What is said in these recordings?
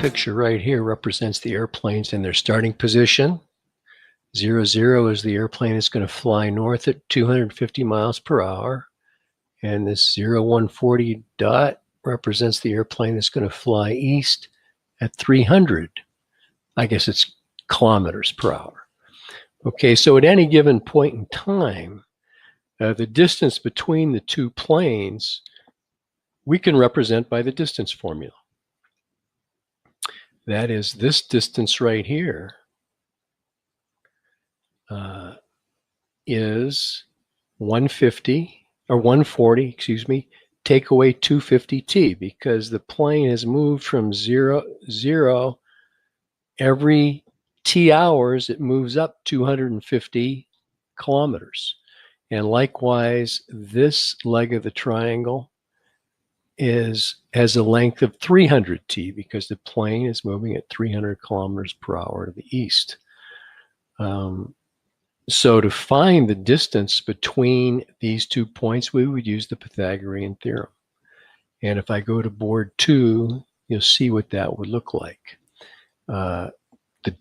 picture right here represents the airplanes in their starting position. 00 is the airplane that's going to fly north at 250 miles per hour. And this 0140 dot represents the airplane that's going to fly east at 300. I guess it's kilometers per hour. Okay, so at any given point in time, the distance between the two planes we can represent by the distance formula. That is this distance right here is 150 or 140, excuse me, take away 250t, because the plane has moved from zero every t hours, it moves up 250 kilometers. And likewise, this leg of the triangle has a length of 300t because the plane is moving at 300 kilometers per hour to the east. So to find the distance between these 2 points, we would use the Pythagorean theorem. And if I go to board 2, you'll see what that would look like. The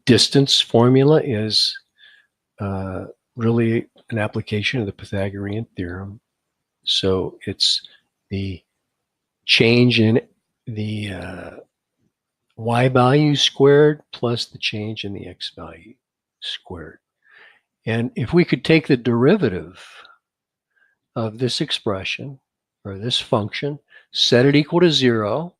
distance formula is really an application of the Pythagorean theorem. So it's the change in the y value squared plus the change in the x value squared. And if we could take the derivative of this expression or this function, set it equal to 0,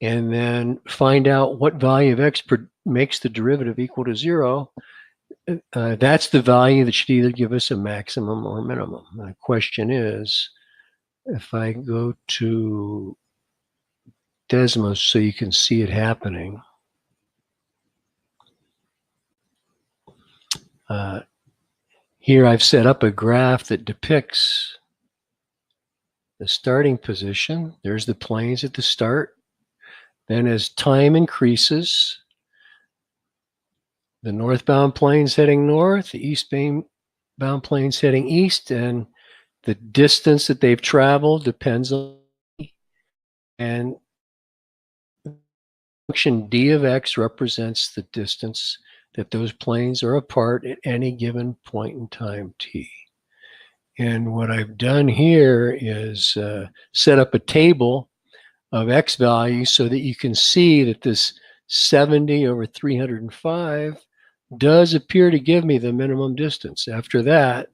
and then find out what value of x makes the derivative equal to 0, that's the value that should either give us a maximum or minimum. The question is, if I go to Desmos so you can see it happening, here I've set up a graph that depicts the starting position. There's the planes at the start. Then as time increases, the northbound plane's heading north, the eastbound plane's heading east, and the distance that they've traveled depends on, and function d of x represents the distance that those planes are apart at any given point in time t. And what I've done here is set up a table of x values so that you can see that this 70 over 305 does appear to give me the minimum distance. After that,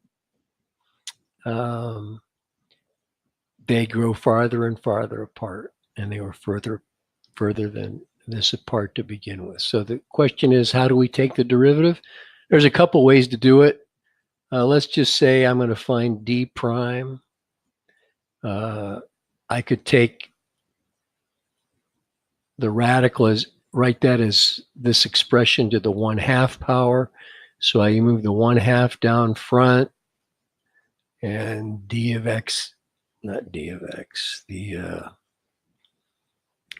they grow farther and farther apart, and they were further than this apart to begin with. So the question is, how do we take the derivative? There's a couple ways to do it. Let's just say I'm going to find d prime. I could take the radical as, write that as this expression to the 1/2 power. So I move the 1/2 down front, and d of x, not d of x, the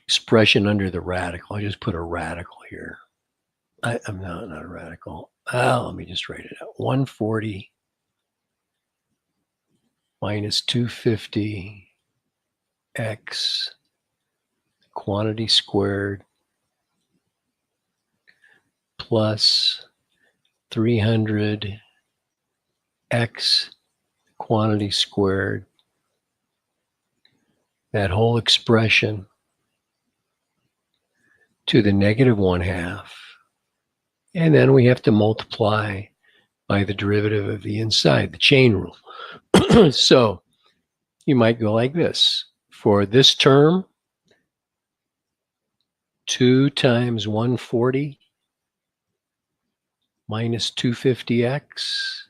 expression under the radical. I just put a radical here. I'm not a radical. Let me just write it out. 140 minus 250 x quantity squared plus 300 x quantity squared. That whole expression to the negative 1/2. And then we have to multiply by the derivative of the inside, the chain rule. So you might go like this. For this term, 2 times 140 minus 250x.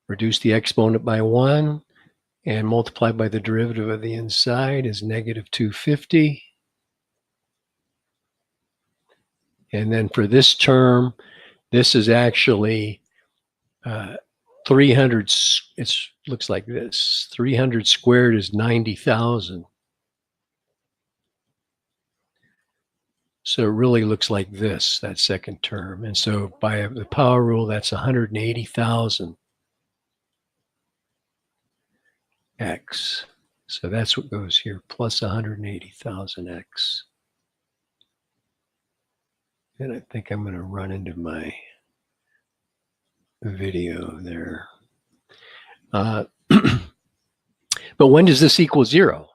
Reduce the exponent by 1 and multiply by the derivative of the inside is negative 250. And then for this term, this is actually 300, it looks like this. 300 squared is 90,000. So it really looks like this, that second term. And so by the power rule, that's 180,000 x. So that's what goes here, plus 180,000x. And I think I'm going to run into my video there. But when does this equal 0?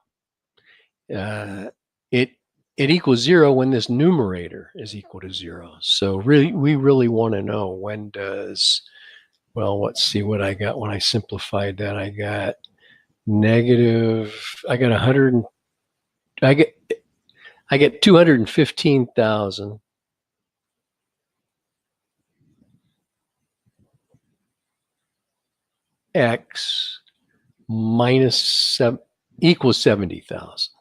It equals 0 when this numerator is equal to 0. So really, we really want to know when does, well, let's see what I got when I simplified that. I got negative, I got 100, I get 215,000 x minus 7 equals 70,000.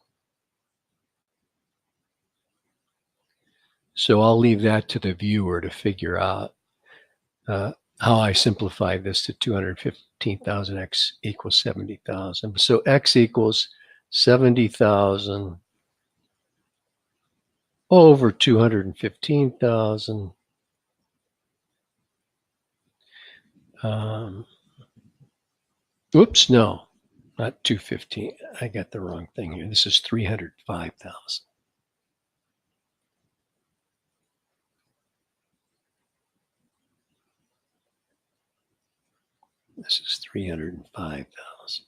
So I'll leave that to the viewer to figure out how I simplified this to 215,000 x equals 70,000. So x equals 70,000 over 215,000. Oops, no, not 215. I got the wrong thing here. This is 305,000. This is 305,000.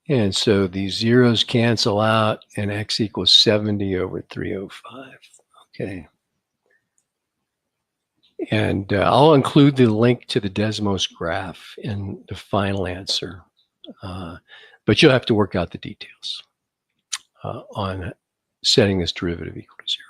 And so these zeros cancel out and x equals 70 over 305. Okay. And I'll include the link to the Desmos graph in the final answer. But you'll have to work out the details on setting this derivative equal to 0.